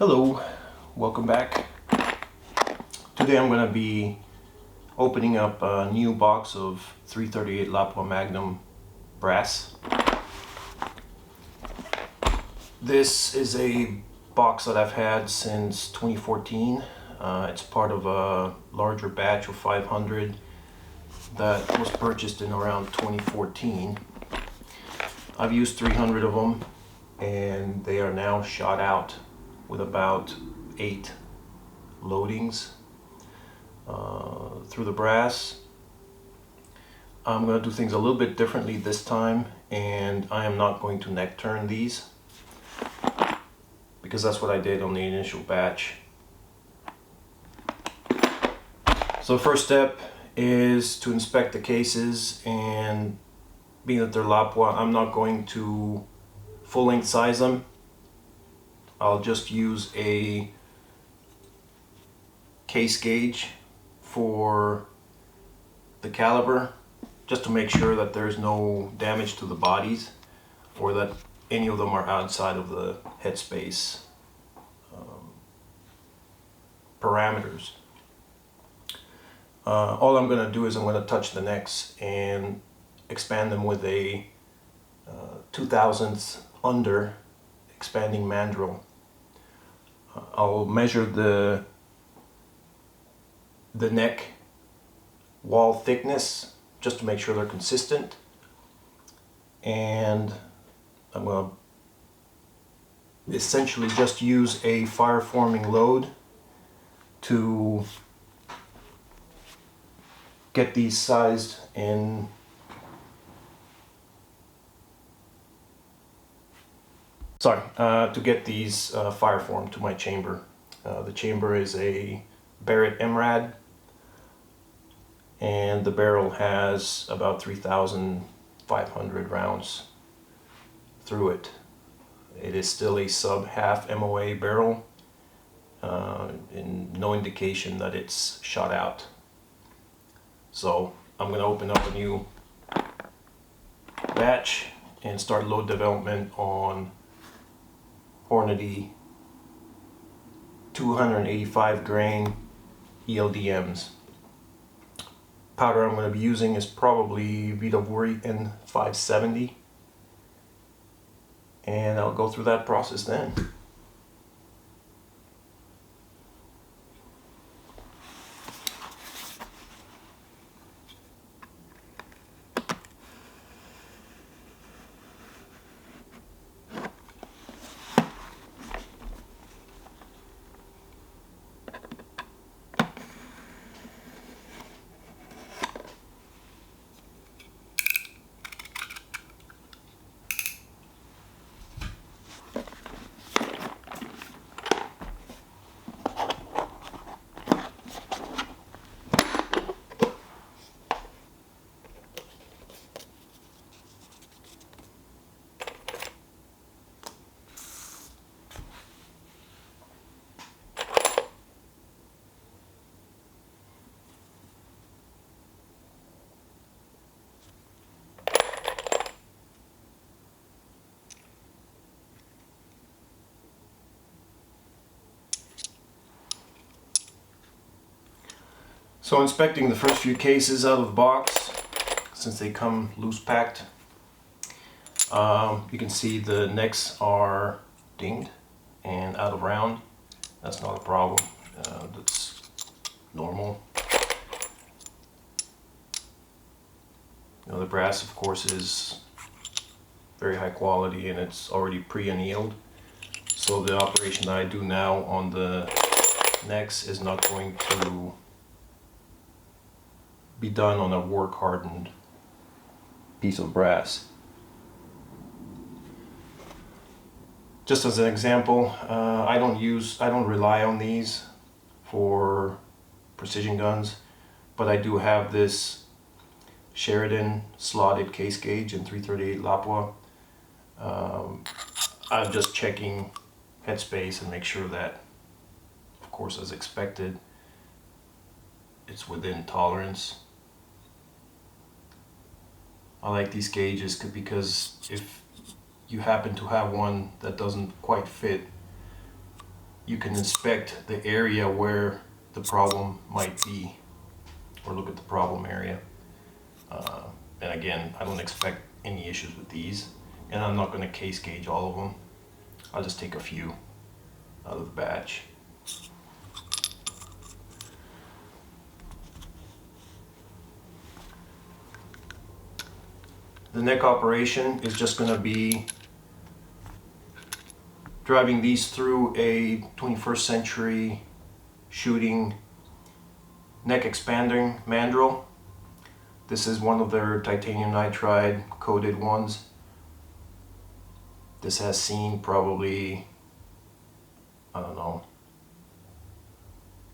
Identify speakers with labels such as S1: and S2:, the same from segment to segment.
S1: Hello, welcome back. Today I'm going to be opening up a new box of 338 Lapua Magnum brass. This is a box that I've had since 2014. It's part of a larger batch of 500 that was purchased in around 2014. I've used 300 of them and they are now shot out with about 8 loadings through the brass. I'm going to do things a little bit differently this time, and I am not going to neck turn these because that's what I did on the initial batch. So the first step is to inspect the cases, and being that they're Lapua, I'm not going to full length size them. I'll just use a case gauge for the caliber, just to make sure that there's no damage to the bodies or that any of them are outside of the headspace parameters. All I'm going to do is I'm going to touch the necks and expand them with a 2/1000 under expanding mandrel. I'll measure the neck wall thickness just to make sure they're consistent, and I'm going to essentially just use a FIREFORMING load to get these sized in to get these fireformed to my chamber. The chamber is a Barrett MRAD, and the barrel has about 3,500 rounds through it. It is still a sub half MOA barrel, and no indication that it's shot out. So I'm going to open up a new batch and start load development on Hornady 285 grain ELD-Ms. Powder I'm going to be using is probably Vihtavuori N-570, and I'll go through that process then. So inspecting the first few cases out of the box, since they come loose packed, you can see the necks are dinged and out of round. That's not a problem. That's normal. The brass, of course, is very high quality and it's already pre-annealed. So the operation that I do now on the necks is not going to be done on a work hardened piece of brass. Just as an example, I don't rely on these for precision guns, but I do have this Sheridan slotted case gauge in 338 Lapua. I'm just checking headspace and make sure that, of course, as expected, it's within tolerance. I like these gauges because if you happen to have one that doesn't quite fit, you can inspect the area where the problem might be, or look at the problem area. And again, I don't expect any issues with these, and I'm not going to case gauge all of them. I'll just take a few out of the batch. The neck operation is just going to be driving these through a 21st century shooting neck expanding mandrel. This is one of their titanium nitride coated ones. This has seen probably, I don't know,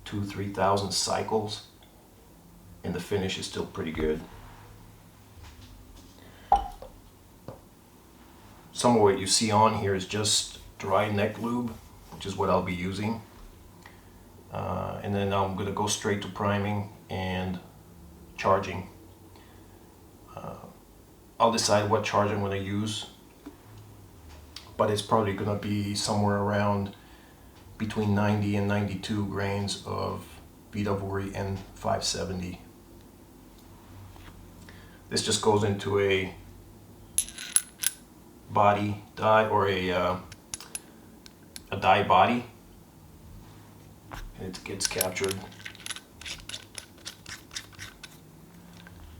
S1: 2,000-3,000 cycles, and the finish is still pretty good. Some of what you see on here is just dry neck lube, which is what I'll be using. And then I'm going to go straight to priming and charging. I'll decide what charge I'm going to use, but it's probably going to be somewhere around between 90 and 92 grains of Vihtavuori N-570. This just goes into a body die, or a die body, and it gets captured.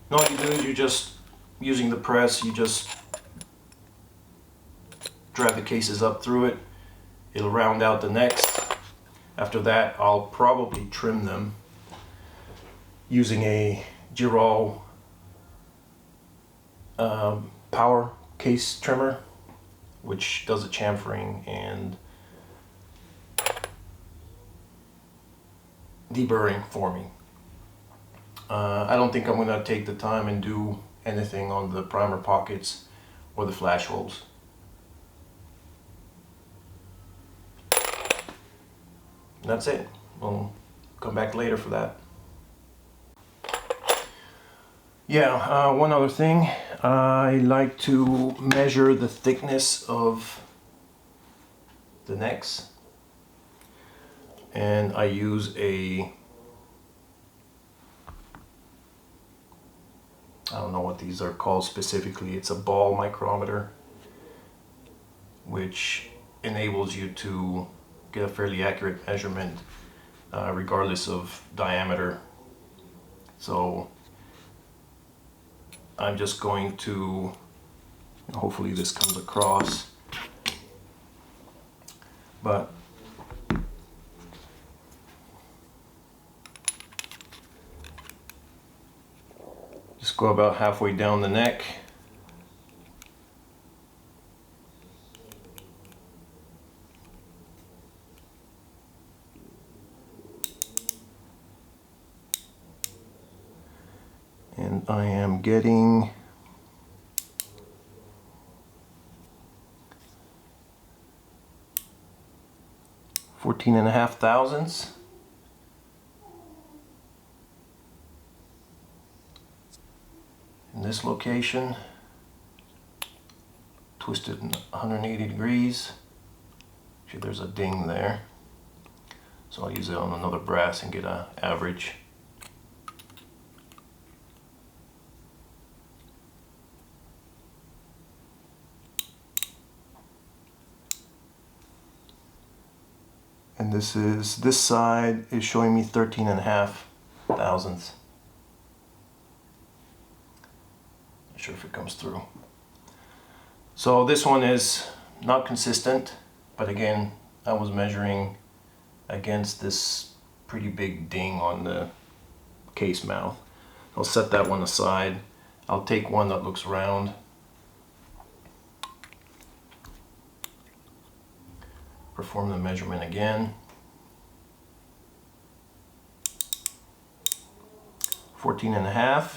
S1: And all you do is you just, using the press, you just drive the cases up through it. It'll round out the necks. After that, I'll probably trim them using a Girol power case trimmer, which does a chamfering and deburring for me. I don't think I'm going to take the time and do anything on the primer pockets or the flash holes. And that's it. We'll come back later for that. Yeah, one other thing. I like to measure the thickness of the necks. And I use I don't know what these are called specifically. It's a ball micrometer, which enables you to get a fairly accurate measurement regardless of diameter. So I'm just going to, hopefully this comes across, but just go about halfway down the neck. And I am getting 14.5 thousandths. In this location, twisted 180 degrees. Actually, there's a ding there, so I'll use it on another brass and get an average. And this side is showing me 13.5 thousandths. Not sure if it comes through. So this one is not consistent, but again, I was measuring against this pretty big ding on the case mouth. I'll set that one aside. I'll take one that looks round. Perform the measurement again. 14.5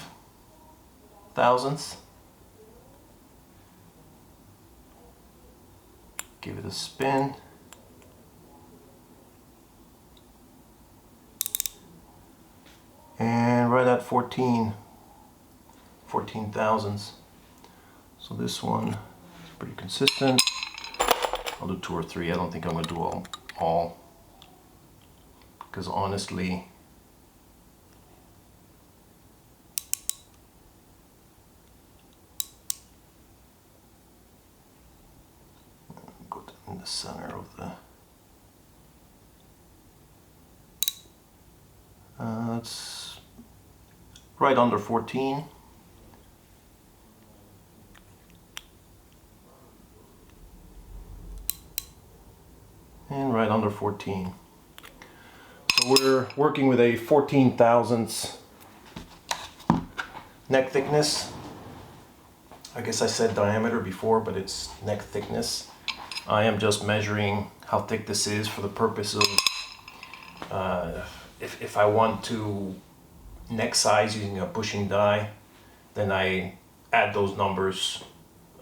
S1: thousandths. Give it a spin. And right at 14 thousandths. So this one is pretty consistent. I'll do 2 or 3. I don't think I'm going to do all. because honestly, go in the center of the, it's right under 14. And right under 14. So we're working with a 14 thousandths neck thickness. I guess I said diameter before, but it's neck thickness. I am just measuring how thick this is for the purpose of if I want to neck size using a bushing die, then I add those numbers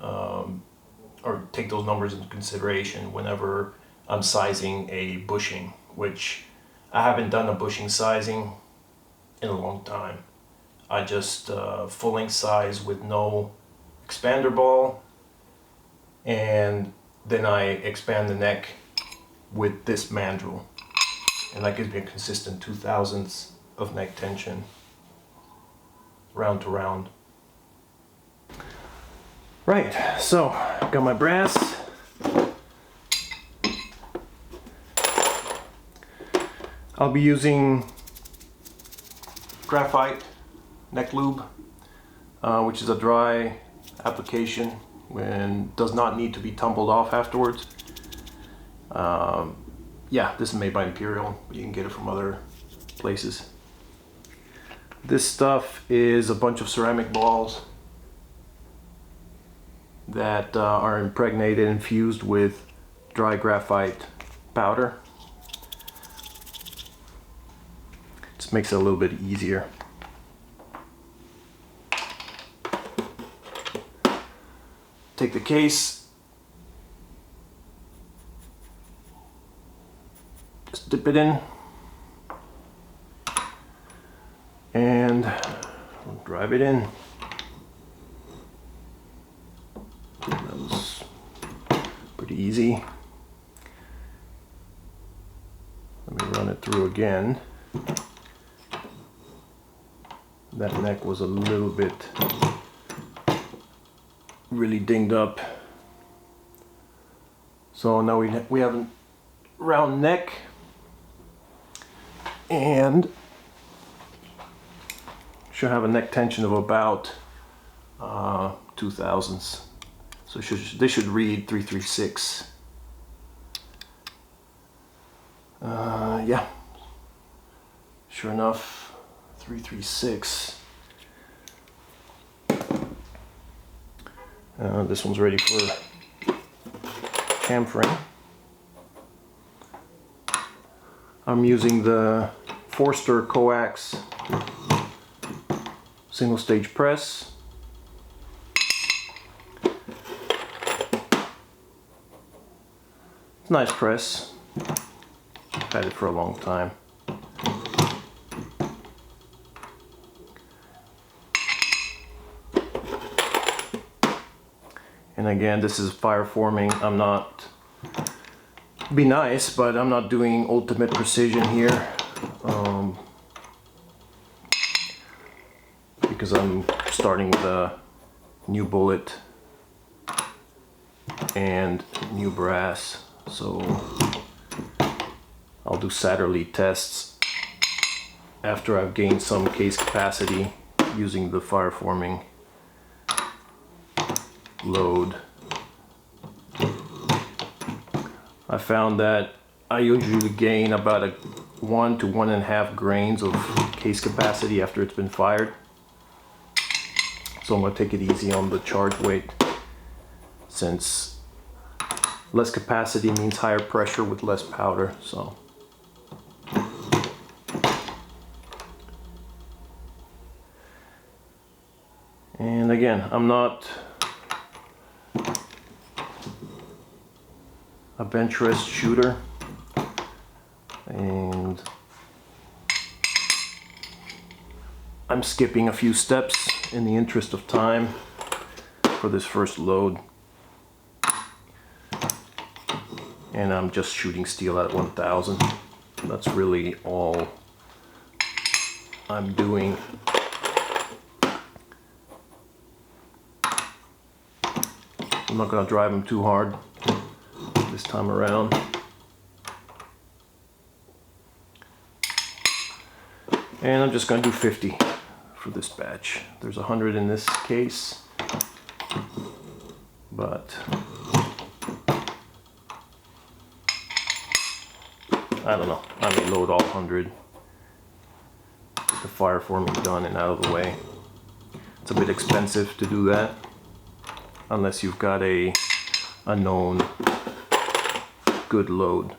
S1: or take those numbers into consideration whenever I'm sizing a bushing, which I haven't done a bushing sizing in a long time. I just full length size with no expander ball, and then I expand the neck with this mandrel, and that gives me a consistent 2 thousandths of neck tension round to round. Right, so got my brass. I'll be using graphite neck lube, which is a dry application and does not need to be tumbled off afterwards. Yeah, this is made by Imperial, but you can get it from other places. This stuff is a bunch of ceramic balls that are impregnated and infused with dry graphite powder. Just makes it a little bit easier. Take the case, just dip it in, and drive it in. That was pretty easy. Let me run it through again. That neck was a little bit really dinged up. So now we have a round neck, and should have a neck tension of about 2 thousandths. So this should read 336. Yeah, sure enough, 336. This one's ready for chamfering. I'm using the Forster coax single stage press. It's a nice press. I've had it for a long time. And again, this is FIREFORMING. I'm not, be nice, but I'm not doing ultimate precision here. Because I'm starting with a new bullet and new brass. So I'll do Satterlee tests after I've gained some case capacity using the FIREFORMING load. I found that I usually gain about 1 to 1.5 grains of case capacity after it's been fired. So I'm going to take it easy on the charge weight, since less capacity means higher pressure with less powder. So and again, I'm not a bench rest shooter, and I'm skipping a few steps in the interest of time for this first load, and I'm just shooting steel at 1000. That's really all I'm doing. I'm not going to drive them too hard this time around. And I'm just going to do 50 for this batch. There's 100 in this case, but I don't know. I may load all 100. Get the fireforming done and out of the way. It's a bit expensive to do that, unless you've got a known good load.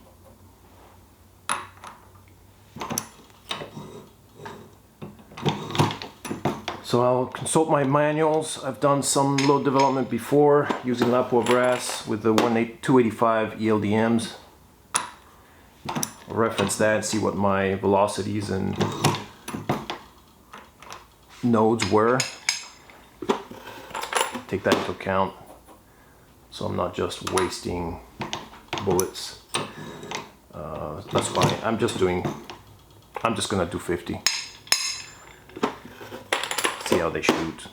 S1: So I'll consult my manuals. I've done some load development before using Lapua brass with the 285 ELD-Ms. I'll reference that and see what my velocities and nodes were. Take that into account, so I'm not just wasting bullets. That's fine. I'm just gonna do 50. See how they shoot.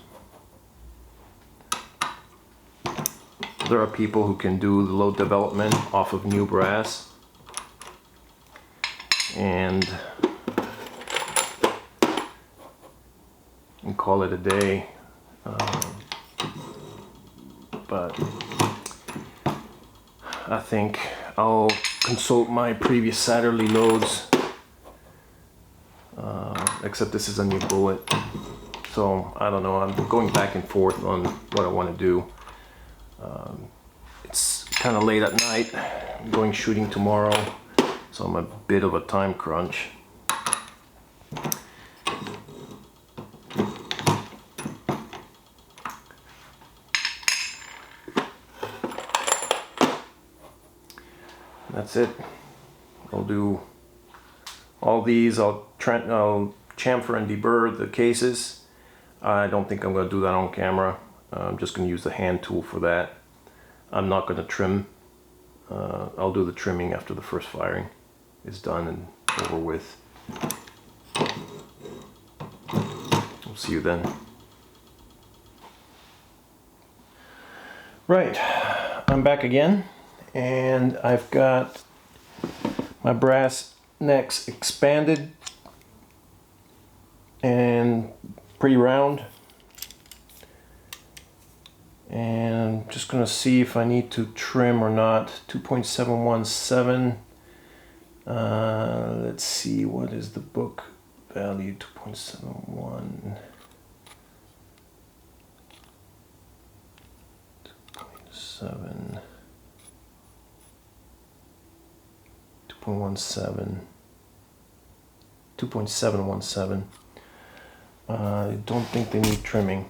S1: There are people who can do the load development off of new brass and call it a day. But I think I'll consult my previous Satterley loads, except this is a new bullet. So I don't know, I'm going back and forth on what I want to do. It's kind of late at night. I'm going shooting tomorrow, so I'm a bit of a time crunch. That's it. I'll do all these. I'll chamfer and deburr the cases. I don't think I'm going to do that on camera. I'm just going to use the hand tool for that. I'm not going to trim. I'll do the trimming after the first firing is done and over with. We'll see you then. Right, I'm back again, and I've got my brass necks expanded and pretty round, and I'm just going to see if I need to trim or not. 2.717. Let's see, what is the book value? 2.71. 2.7. 2.17. 2.717. I don't think they need trimming,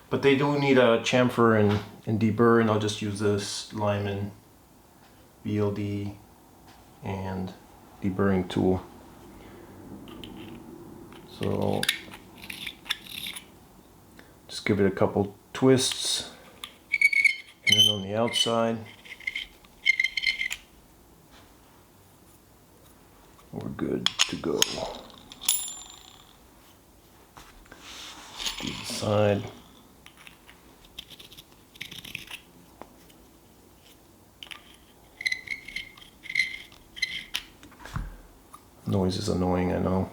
S1: but they do need a chamfer and deburr, and I'll just use this Lyman VLD and deburring tool. So just give it a couple twists, and then on the outside we're good to go. Do the side. Noise is annoying, I know.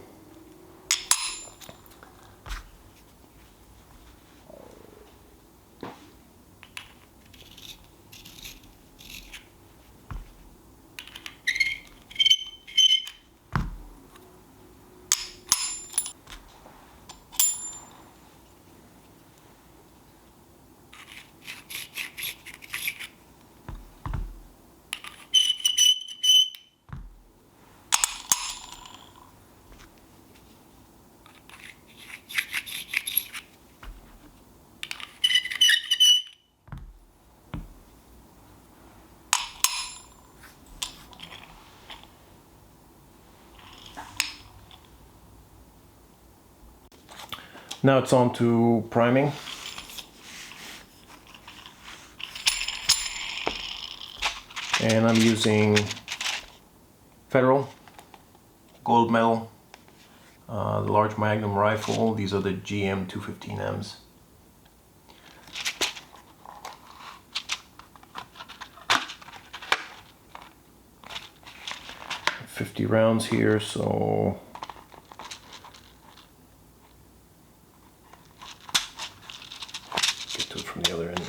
S1: Now it's on to priming. And I'm using Federal gold medal, the large magnum rifle. These are the GM 215Ms. 50 rounds here, so get to it from the other end.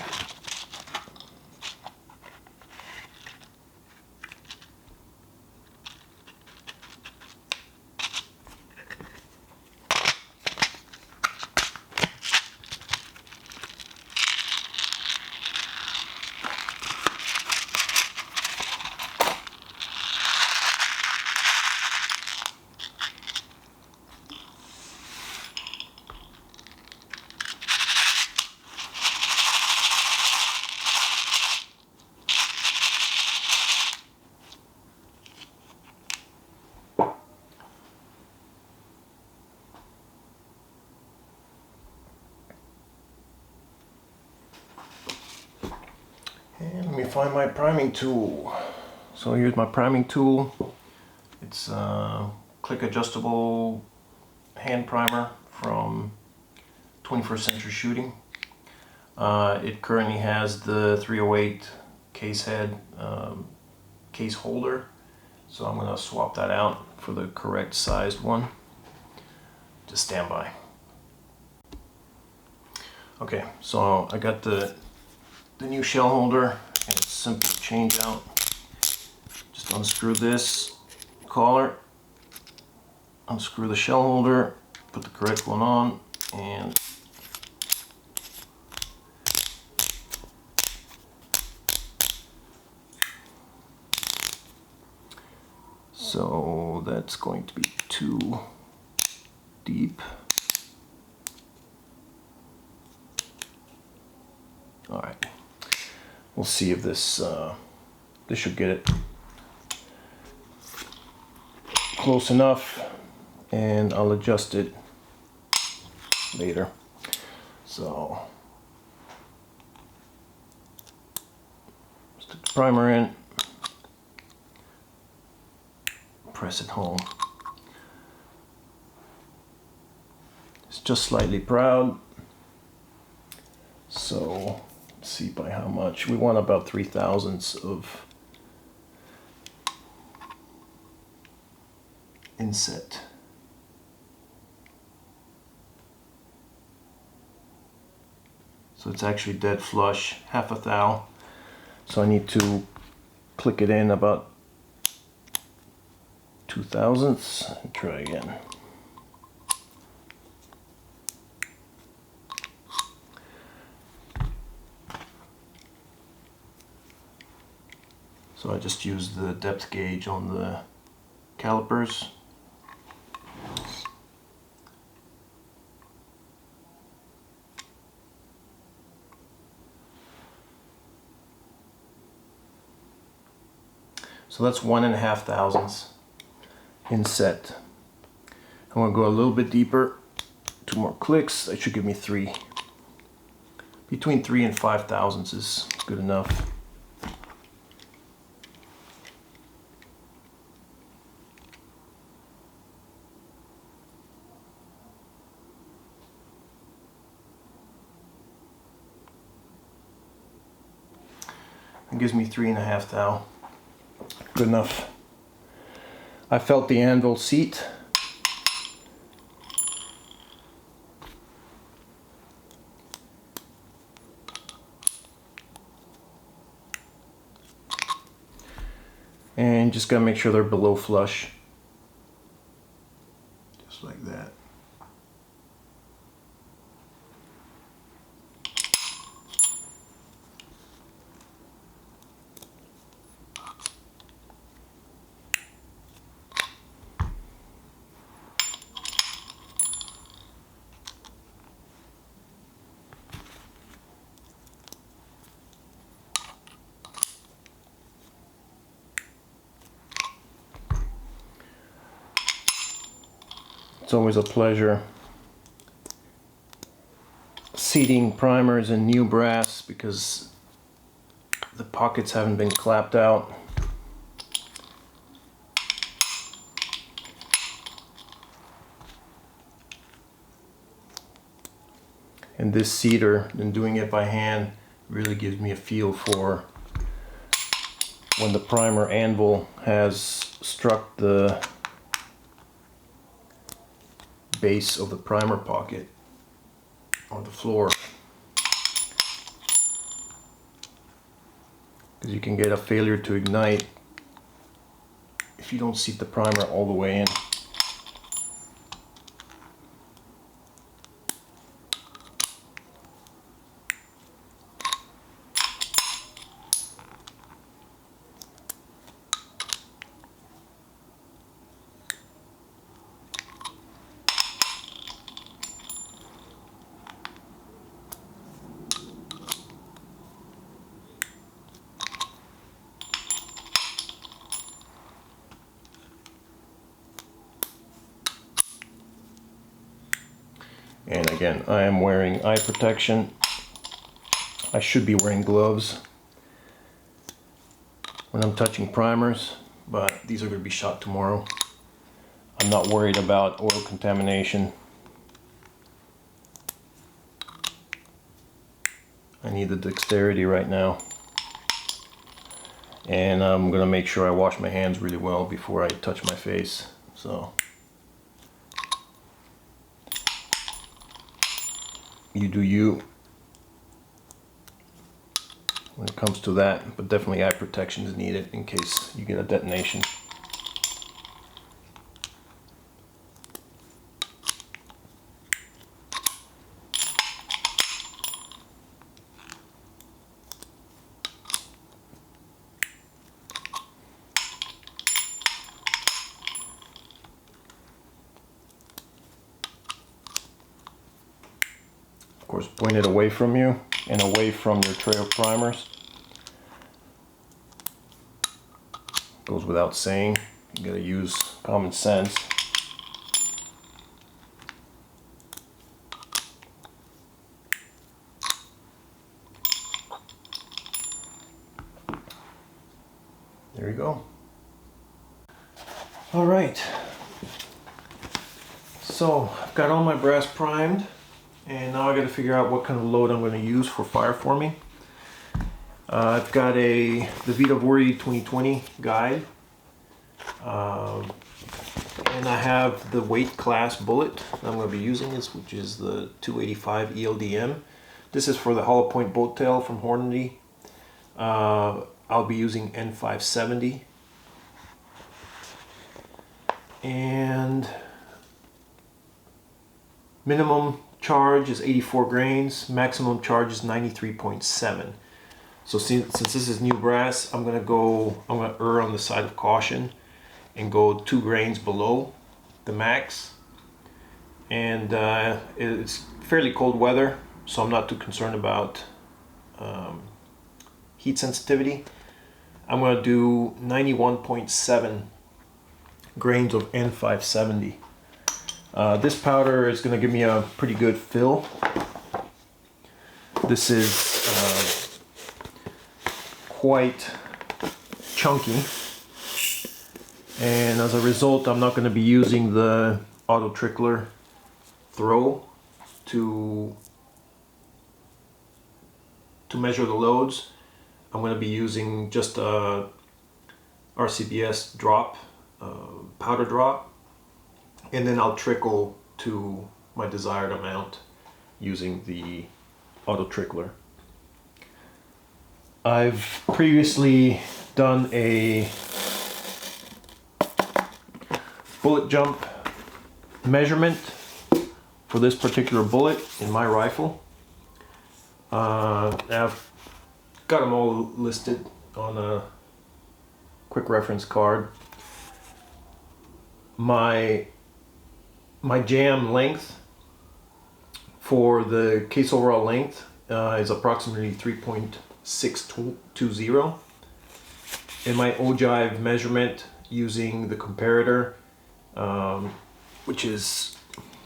S1: And let me find my priming tool. So here's my priming tool. It's a click adjustable hand primer from 21st Century Shooting. It currently has the 308 case head case holder, so I'm going to swap that out for the correct sized one. Just stand by. Okay, so I got the new shell holder, and it's simple to change out. Just unscrew this collar, unscrew the shell holder, put the correct one on, and so that's going to be too deep. All right, we'll see if this this should get it close enough, and I'll adjust it later. So stick the primer in, press it home. It's just slightly proud, so let's see by how much. We want about 3/1000 of inset. So it's actually dead flush, half a thou. So I need to click it in about 2/1000 and try again. So I just use the depth gauge on the calipers. So that's 1.5 thousandths inset. I want to go a little bit deeper. 2 more clicks. That should give me 3. Between 3 and 5 thousandths is good enough. It gives me 3.5 thou. Good enough. I felt the anvil seat. And just gotta make sure they're below flush. Just like that. It's always a pleasure seating primers in new brass because the pockets haven't been clapped out. And this seeder, and doing it by hand, really gives me a feel for when the primer anvil has struck the base of the primer pocket or the floor. Because you can get a failure to ignite if you don't seat the primer all the way in. And again, I am wearing eye protection. I should be wearing gloves when I'm touching primers, but these are going to be shot tomorrow. I'm not worried about oil contamination. I need the dexterity right now. And I'm going to make sure I wash my hands really well before I touch my face. So you do you when it comes to that, but definitely eye protection is needed in case you get a detonation. Of course, point it away from you and away from your tray of primers. Goes without saying, you gotta use common sense. There you go. All right. So I've got all my brass primed. And now I got to figure out what kind of load I'm going to use for fireforming. I've got the Vihtavuori 2020 guide. And I have the weight class bullet that I'm going to be using, which is the 285 ELD-M. This is for the hollow point boat tail from Hornady. I'll be using N-570. And minimum charge is 84 grains, maximum charge is 93.7. So since this is new brass, I'm gonna err on the side of caution and go 2 grains below the max. And it's fairly cold weather, so I'm not too concerned about heat sensitivity. I'm gonna do 91.7 grains of N-570. This powder is going to give me a pretty good fill. This is quite chunky, and as a result I'm not going to be using the auto trickler throw to measure the loads. I'm going to be using just a RCBS drop, powder drop. And then I'll trickle to my desired amount using the auto trickler. I've previously done a bullet jump measurement for this particular bullet in my rifle. I've got them all listed on a quick reference card. My jam length for the case overall length is approximately 3.620, and my ogive measurement using the comparator, which is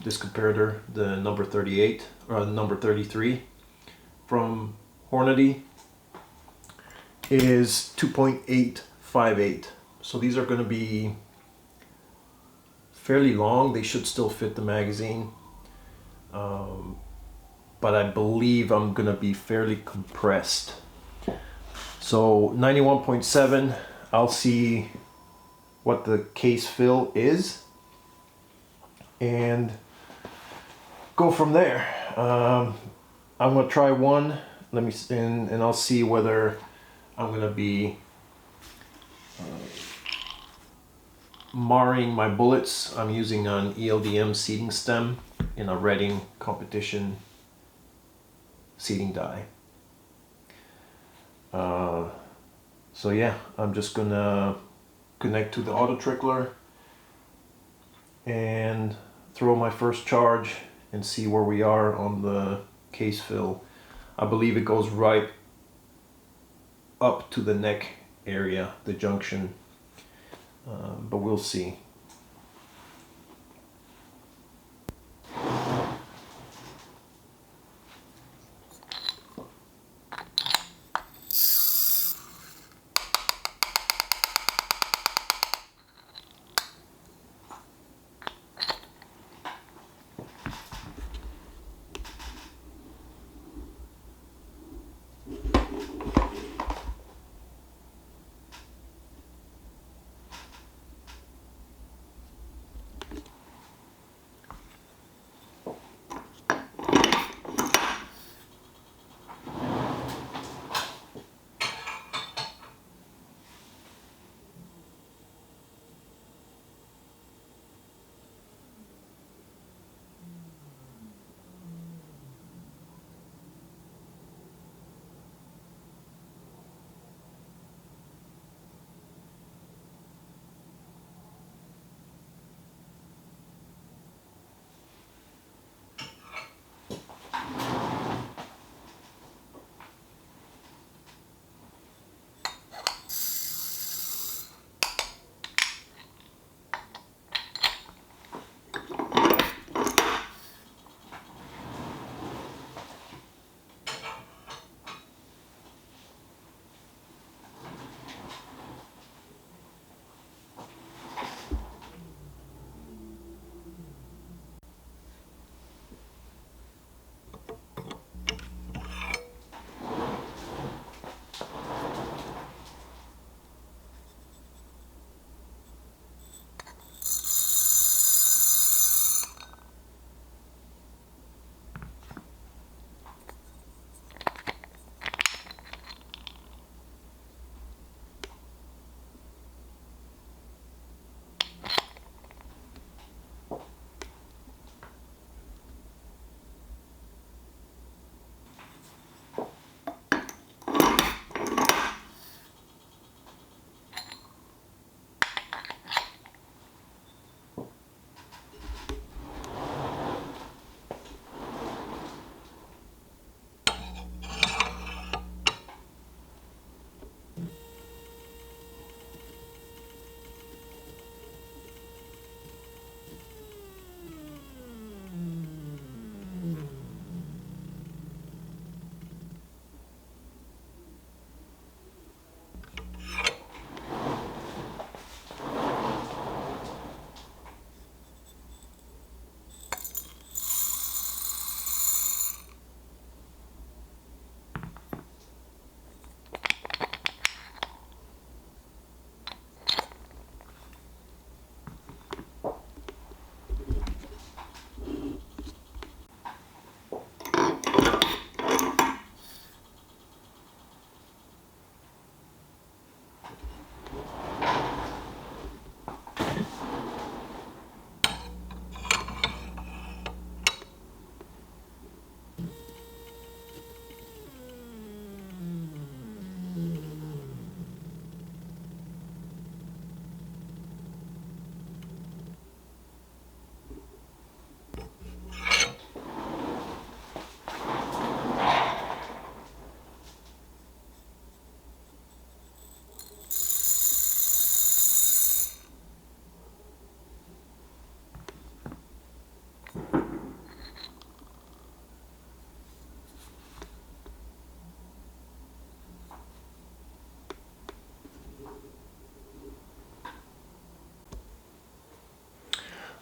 S1: this comparator, the number 38 or number 33 from Hornady, is 2.858. So these are going to be fairly long. They should still fit the magazine. but I believe I'm gonna be fairly compressed. So 91.7, I'll see what the case fill is and go from there. I'm gonna try one. Let me and I'll see whether I'm gonna be marring my bullets. I'm using an ELD-M seating stem in a Reading competition seating die. So yeah, I'm just gonna connect to the auto trickler and throw my first charge and see where we are on the case fill. I believe it goes right up to the neck area, the junction, but we'll see.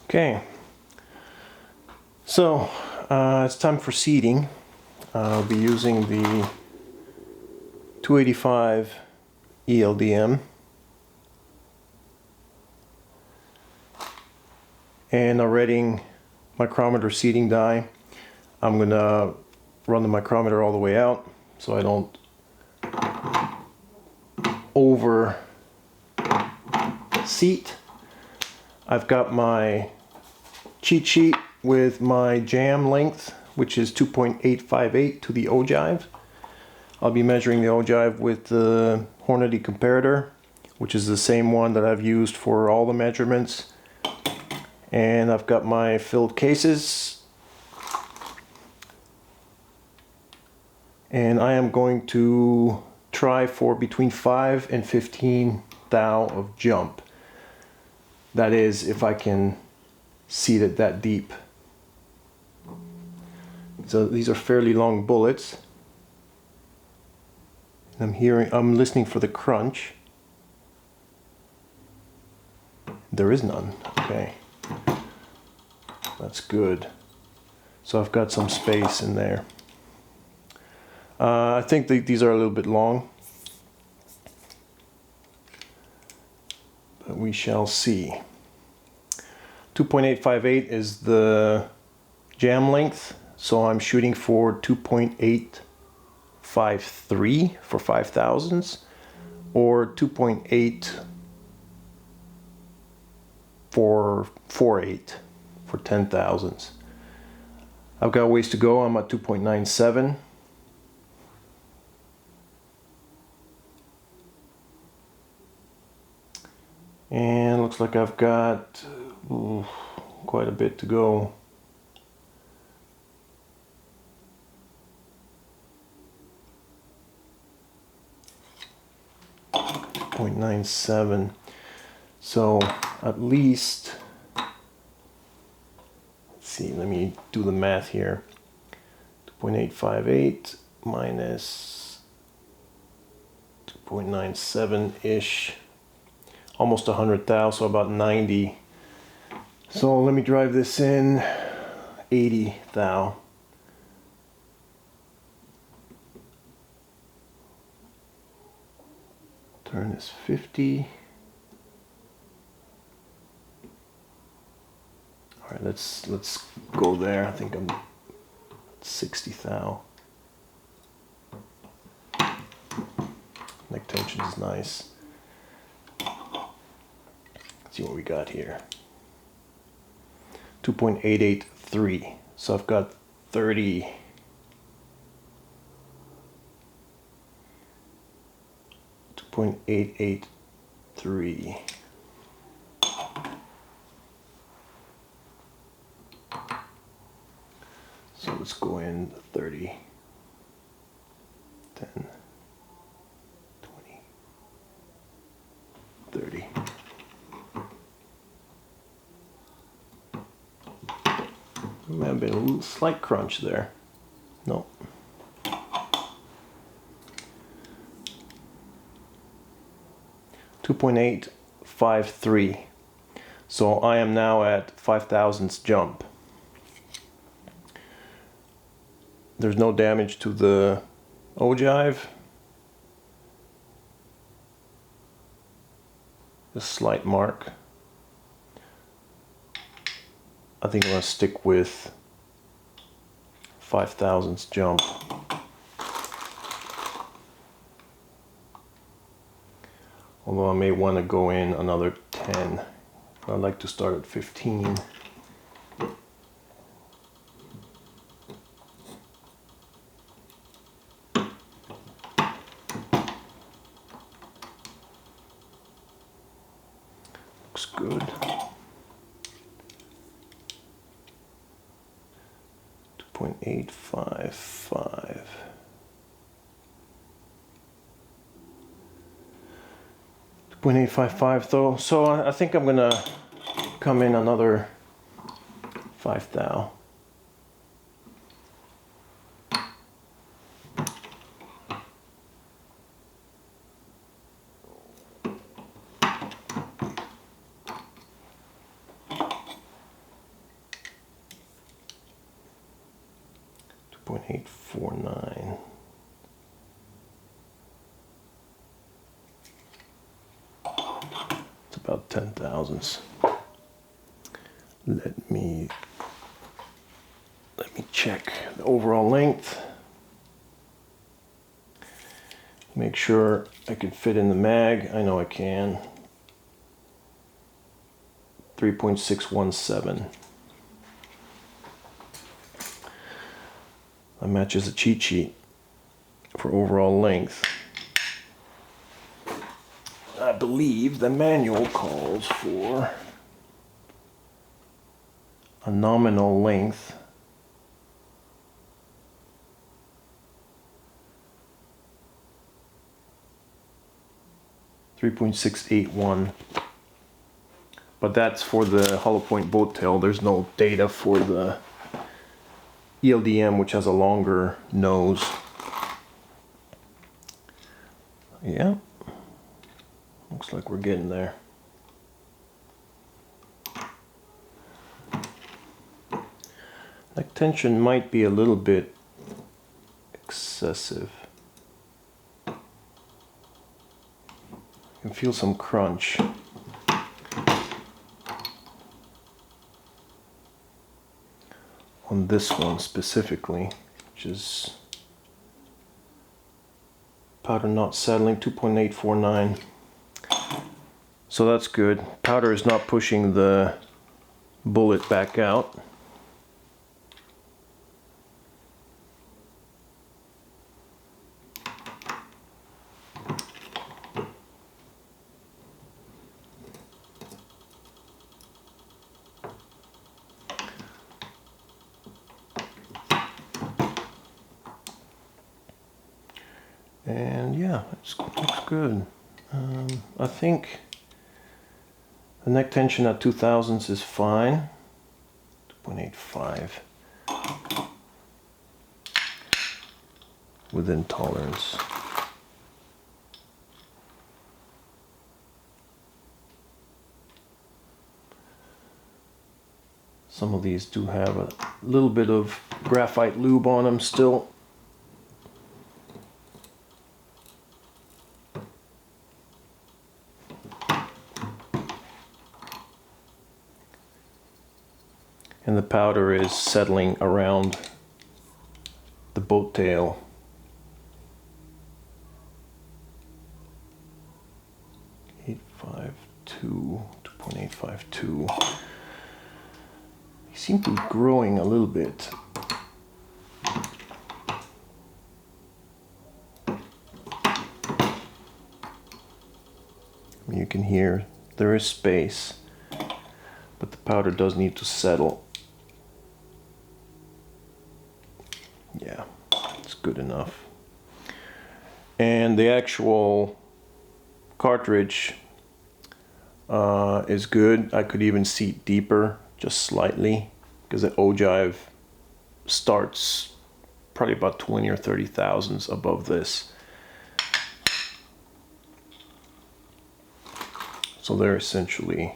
S1: Okay, so it's time for seating. I'll be using the 285 ELD-M. And a Reading micrometer seating die. I'm gonna run the micrometer all the way out so I don't over seat. I've got my cheat sheet with my jam length, which is 2.858 to the ogive. I'll be measuring the ogive with the Hornady comparator, which is the same one that I've used for all the measurements. And I've got my filled cases. And I am going to try for between 5 and 15 thou of jump. That is, if I can seat it that deep. So these are fairly long bullets. I'm listening for the crunch. There is none. Okay. That's good. So I've got some space in there. I think these are a little bit long, but we shall see. 2.858 is the jam length, so I'm shooting for 2.853 for 5 thousandths, or 2.848 for 10 thousandths. I've got ways to go. I'm at 2.97. And looks like I've got quite a bit to go. .97. So at least, let's see, let me do the math here. 2.858 minus 2.97-ish. Almost 100 thou, so about 90. So let me drive this in 80 thou. Turn is 50. All right, let's go there. I think I'm 60 thou. Neck tension is nice. See what we got here. 2.883. So I've got 30. .883. So let's go in 30, 10, 20, 30. There may have been a little slight crunch there. Nope. .853. So I am now at 5 thousandths jump. There's no damage to the ogive. A slight mark. I think I'm going to stick with 5 thousandths jump. Although I may want to go in another 10. I'd like to start at 15. Looks good. 2.855. .855 though, so I think I'm gonna come in another 5 thou. 2.849. It's about 10 thousandths. Let me check the overall length. Make sure I can fit in the mag. I know I can. 3.617. That matches a cheat sheet for overall length. I believe the manual calls for a nominal length . 3.681, but that's for the hollow point boat tail. There's no data for the ELD-M, which has a longer nose. Yeah, looks like we're getting there. Neck tension might be a little bit excessive. I can feel some crunch. On this one specifically, which is powder not settling, 2.849. So that's good. Powder is not pushing the bullet back out. And yeah, it looks good. I think the neck tension at 2 thousandths is fine. 2.85. Within tolerance. Some of these do have a little bit of graphite lube on them still. And the powder is settling around the boat tail. .852, 2.852. They seem to be growing a little bit. You can hear there is space, but the powder does need to settle. Yeah, it's good enough. And the actual cartridge is good. I could even seat deeper, just slightly, because the ogive starts probably about 20 or 30 thousandths above this. So they're essentially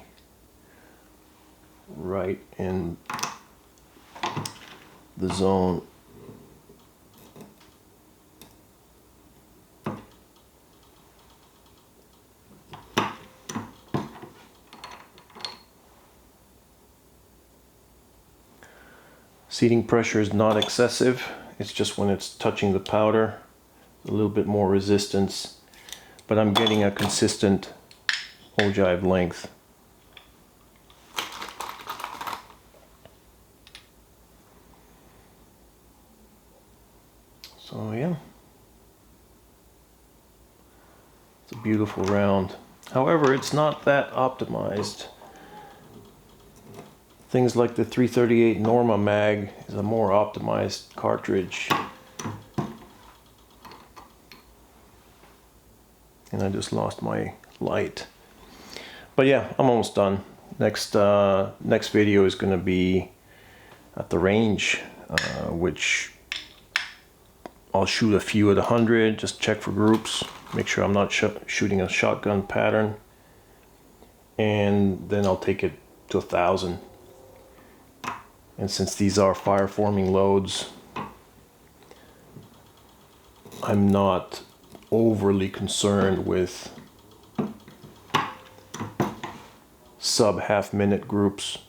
S1: right in the zone. Seating pressure is not excessive. It's just when it's touching the powder, a little bit more resistance, but I'm getting a consistent ogive length. So yeah, it's a beautiful round. However, it's not that optimized. Things like the 338 Norma mag is a more optimized cartridge. And I just lost my light. But yeah, I'm almost done. Next video is going to be at the range, which I'll shoot a few at 100, just check for groups, make sure I'm not shooting a shotgun pattern, and then I'll take it to 1,000. And since these are fire forming loads, I'm not overly concerned with sub half-minute groups.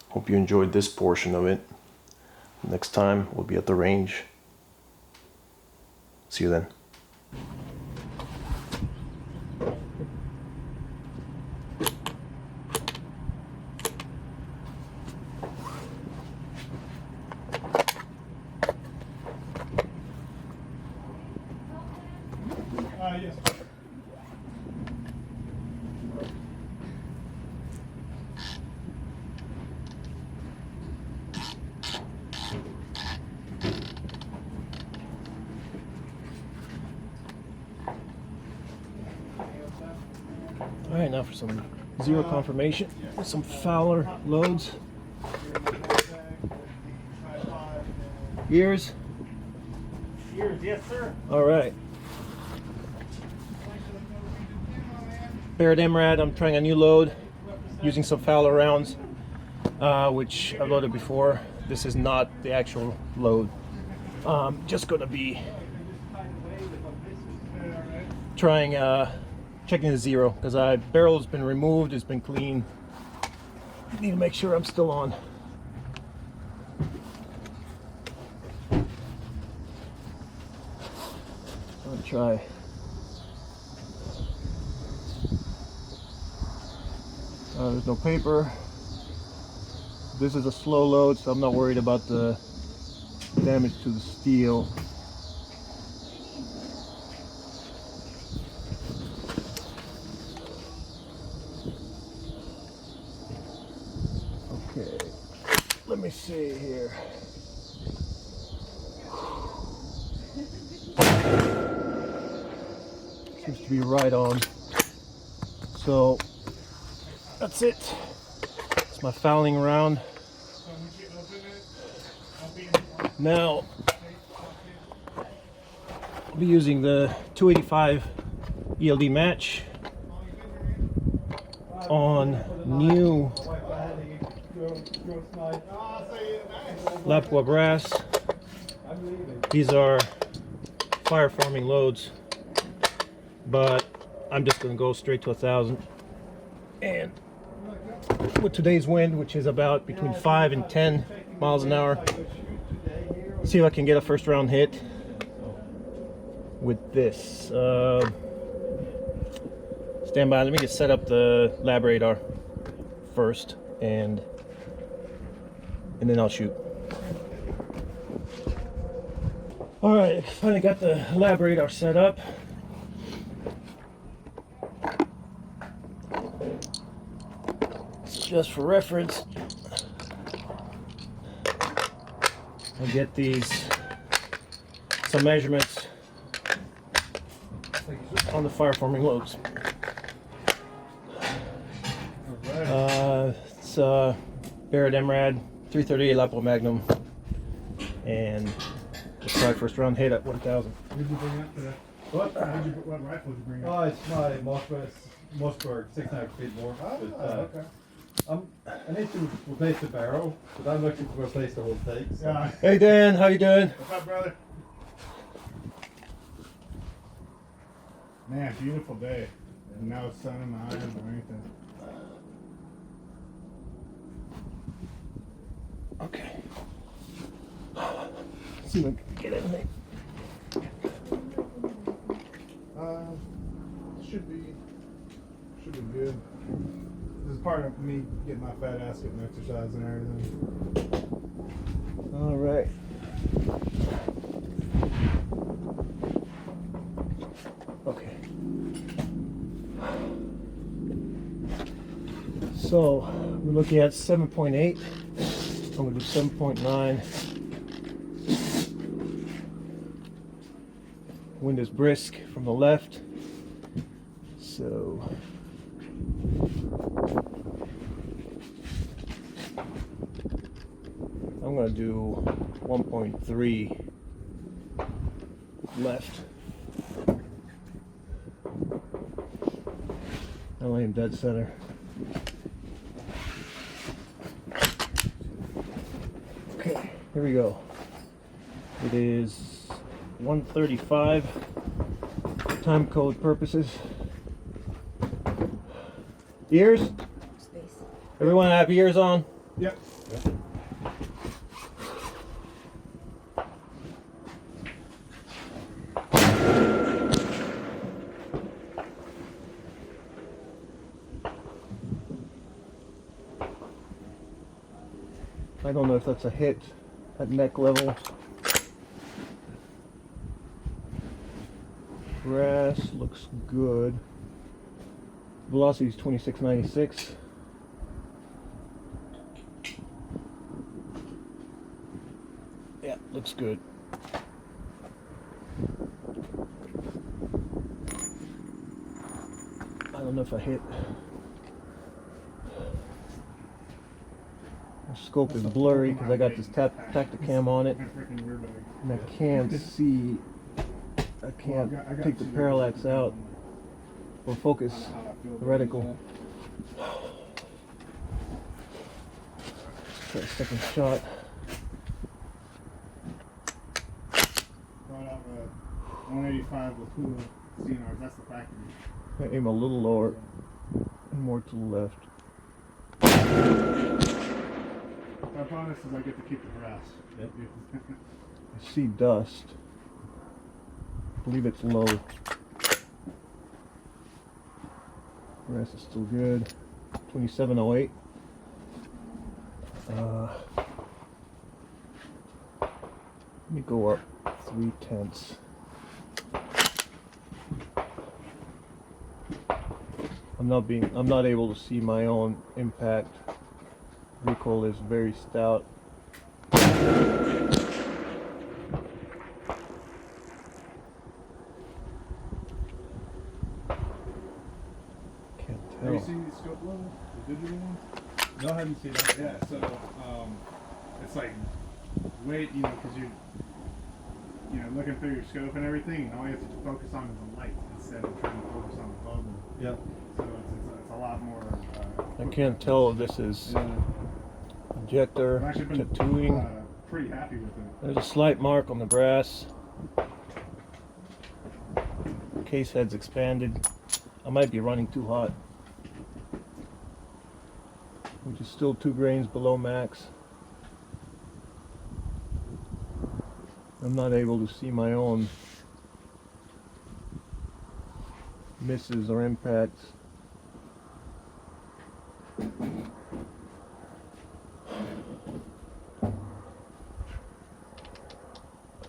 S1: Hope you enjoyed this portion of it. Next time we'll be at the range. See you then.
S2: Yes.
S1: All right, now for some zero confirmation with some Fowler loads. Ears?
S2: Ears, yes, sir.
S1: All right. Vihtavuori N-570, I'm trying a new load using some Fowler rounds, which I've loaded before. This is not the actual load. Just gonna be trying checking the zero because barrel's been removed, it's been cleaned. Need to make sure I'm still on. I'm gonna try. There's no paper. This is a slow load, so I'm not worried about the damage to the steel. Okay, let me see here. Seems to be right on. So that's it. It's my fouling round. Now I'll be using the 285 ELD match on new Lapua brass. These are FIREFORMING loads, but I'm just going to go straight to 1,000. And with today's wind, which is about between 5 and 10 miles an hour, see if I can get a first round hit with this. Stand by, let me just set up the lab radar first, and then I'll shoot. All right, finally got the lab radar set up. Just for reference, I'll get some measurements on the FIREFORMING loads. It's Vihtavuori N-570 338 Lapua magnum, and let's try first round hit at 1,000.
S2: What did you bring up today? What rifle did you bring up?
S3: Oh, it's my Mossberg 600 feet more.
S2: Okay.
S3: I need to replace the barrel, but I'm looking to replace the whole take. So.
S2: Yeah.
S1: Hey Dan, how you doing?
S2: What's up, brother? Man, beautiful day. And no sun in my eyes or anything.
S1: Okay. Let's see if I can get in there.
S2: Should be good. This is part of me getting my fat ass getting exercise and everything.
S1: All right. Okay. So we're looking at 7.8. I'm going to do 7.9. Wind is brisk from the left. So I'm going to do 1.3 left. I'll aim dead center. Here we go. It is 1:35. Time code purposes. Ears?
S4: Space.
S1: Everyone have ears on?
S2: Yep.
S1: I don't know if that's a hit at neck level. Brass looks good. Velocity is 2696. Yeah, looks good. I don't know if I hit. The scope is blurry because I got this tactacam on it, and I can't see. I can't take the parallax out or focus the reticle. Let's try a second shot.
S2: Brought out 185 Lapua CNRs. That's the factory.
S1: I aim a little lower and more to the left.
S2: My promise is I get to keep the brass.
S3: Yep.
S1: I see dust. I believe it's low. Brass is still good. 2708. Let me go up 3/10. I'm not able to see my own impact. Recoil is very stout. Can't
S2: Have you
S1: tell.
S2: seen the scope level? The digital one?
S3: No, I haven't seen that.
S2: Yeah, so it's like wait, because you're looking through your scope and everything, and all you have to focus on is the light instead of trying to focus on the bubble.
S3: Yep.
S2: So it's a lot more.
S1: I can't tell if this is injector,
S2: I've actually been
S1: tattooing.
S2: pretty happy with it.
S1: There's a slight mark on the brass. Case head's expanded. I might be running too hot, which is still 2 grains below max. I'm not able to see my own misses or impacts.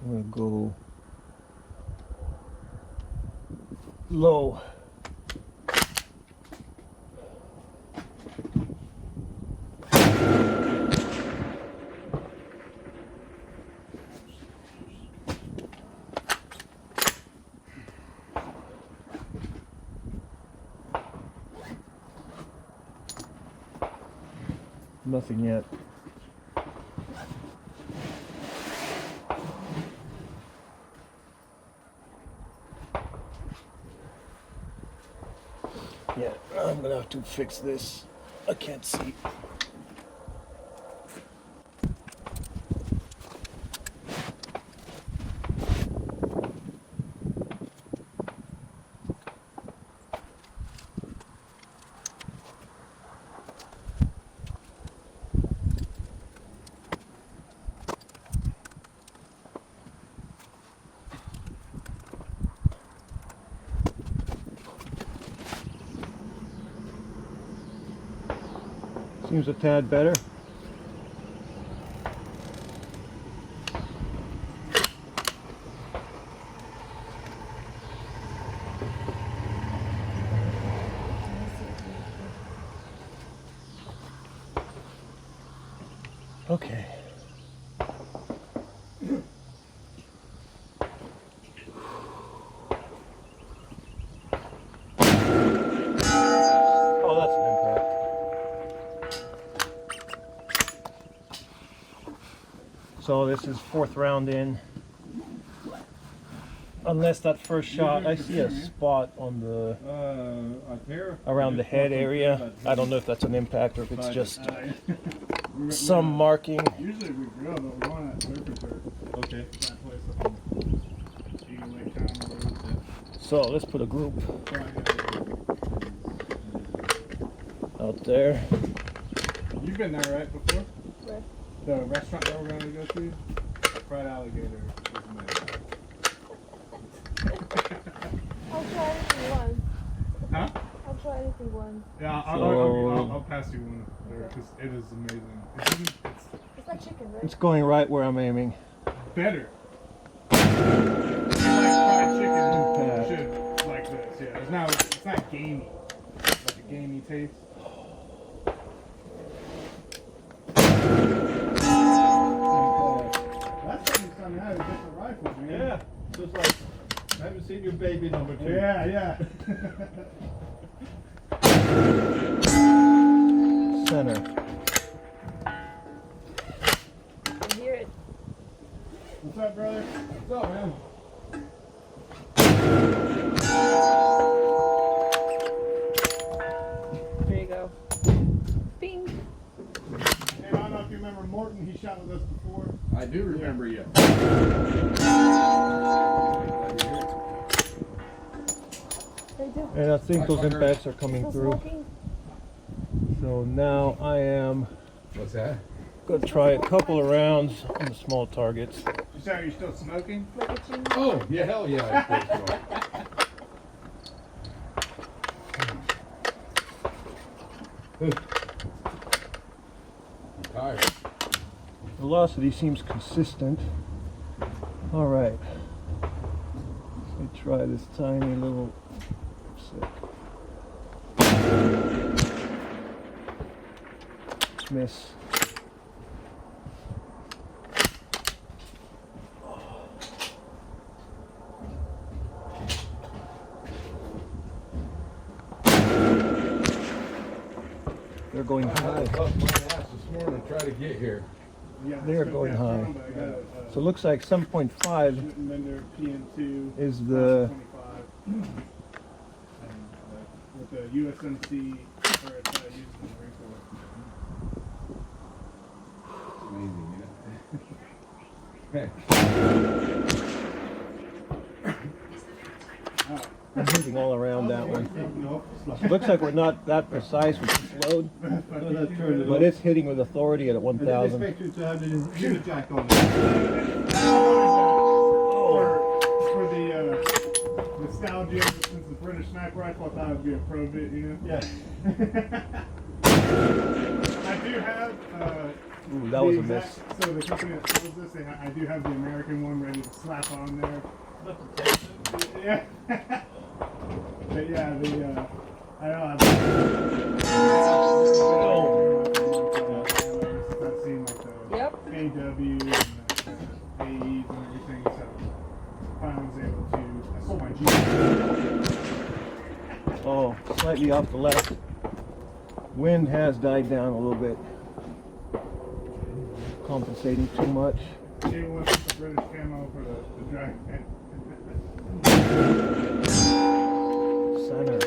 S1: I'm gonna go low. Nothing yet. Yeah, I'm gonna have to fix this. I can't see. Seems a tad better. Okay. Oh, that's an impact. So this is 4th round in. Unless that first shot, I see a spot on the around the head area. I don't know if that's an impact or if it's just some marking.
S2: Usually we grill, but we're going at Surfer.
S3: Okay.
S2: That place up in Eagle Lake Town Road.
S1: So let's put a group
S2: Yeah.
S1: out there.
S2: You've been there, right, before?
S4: Where?
S2: The restaurant that we're going to go to? Fried alligator.
S4: I'll try anything once.
S2: Huh?
S4: I'll try anything once.
S2: Yeah,
S1: So-
S2: I'll pass you one there because it is amazing.
S4: It's like chicken, right?
S1: It's going right where I'm aiming.
S2: Better. Like fried chicken
S1: Okay.
S2: should like this. Yeah, it's not gamey. Like a gamey taste. That's something coming out of different rifles, man.
S3: Yeah. So it's like, I haven't seen your baby number 2.
S2: Yeah, yeah.
S1: Center.
S4: I hear it.
S2: What's up, brother?
S3: What's up, man?
S4: There you go. Bing.
S2: Hey, I don't know if you remember Morton. He shot with us before.
S5: I do remember you.
S4: They do.
S1: And I think those impacts are coming
S4: Still
S1: through.
S4: smoking?
S1: So now I am
S5: What's that?
S1: gonna try a couple of rounds on the small targets.
S2: You say you're still smoking?
S4: Like a chin.
S5: Oh, yeah, hell yeah. I think so. I'm tired.
S1: Velocity seems consistent. All right. Let me try this tiny little sick. Miss. They're going
S5: I had
S1: high.
S5: to bust my ass this morning to try to get here.
S2: Yeah,
S1: They're going high. So it looks like 7.5
S2: Bender PM2
S1: is the
S2: 25. And, with the USMC where it's used in the Marine Corps.
S5: Amazing,
S1: I'm hitting all around that one.
S2: No.
S1: Looks like we're not that precise with this load, but it's hitting with authority at
S3: I didn't
S1: 1,000.
S3: expect you to have the unit jack on it.
S2: For the nostalgia, since the British sniper rifle, I thought it would be a pro bit, you know?
S3: Yeah.
S2: I do have.
S1: Ooh, that was a
S2: the
S1: miss.
S2: exact- So the company that sells this, I do have the American one ready to slap on there. Yeah. But yeah, I don't know. I've seen like the
S4: Yep.
S2: AW and the AEs and everything, so finally was able to. I sold my Jeep.
S1: Oh, slightly off the left. Wind has died down a little bit. Compensating too much.
S2: She went with the British camo for the drag.
S1: Center.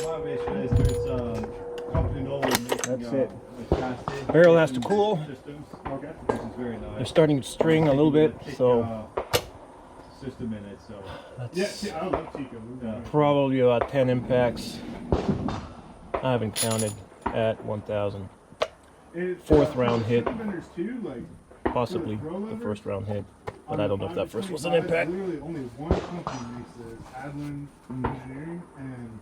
S3: My base is there's company Norway making
S1: That's it.
S3: casting
S1: Barrel has to cool.
S3: systems,
S2: Okay.
S3: which is very
S1: They're
S3: nice.
S1: starting to string a little bit, so
S3: System in it, so
S2: Yeah,
S1: that's
S2: see, I love Chico.
S1: probably about 10 impacts. I haven't counted at 1,000. Fourth round hit.
S2: Vendors too, like
S1: Possibly the first round hit, but I don't know if that first was an impact.
S2: Literally only one company makes this, Adlin Engineering, and